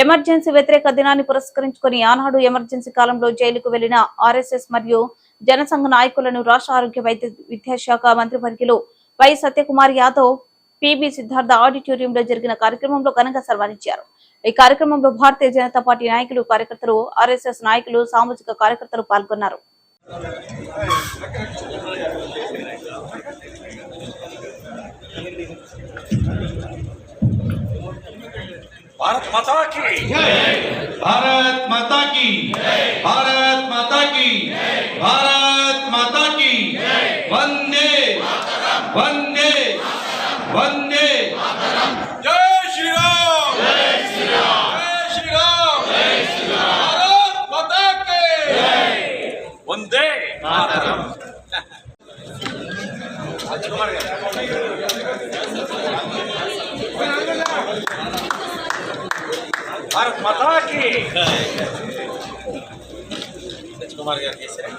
Emergency వ్యతిరేక దినాన్ని పురస్కరించుకుని ఆనాడు ఎమర్జెన్సీ కాలంలో జైలుకు వెళ్లిన ఆర్ఎస్ఎస్ మరియు జనసంఘ నాయకులను రాష్ట్ర ఆరోగ్య వైద్య విద్యాశాఖ మంత్రివర్యులు వై సత్యకుమార్ యాదవ్ పిబి సిద్ధార్థ ఆడిటోరియంలో జరిగిన కార్యక్రమంలో ఘనంగా సన్మానించారు। ఈ కార్యక్రమంలో భారతీయ జనతా పార్టీ నాయకులు, కార్యకర్తలు, ఆర్ఎస్ఎస్ నాయకులు, సామాజిక కార్యకర్తలు పాల్గొన్నారు। भारत माता की जय, भारत माता की जय, भारत माता की जय, भारत माता की जय, वंदे वंदे वंदे जय श्री राम, जय श्री राम, जय श्री राम, जय श्री राम, भारत माता के जय, वंदे मातरम। भारत माता की कुमार गाరు చేశారు।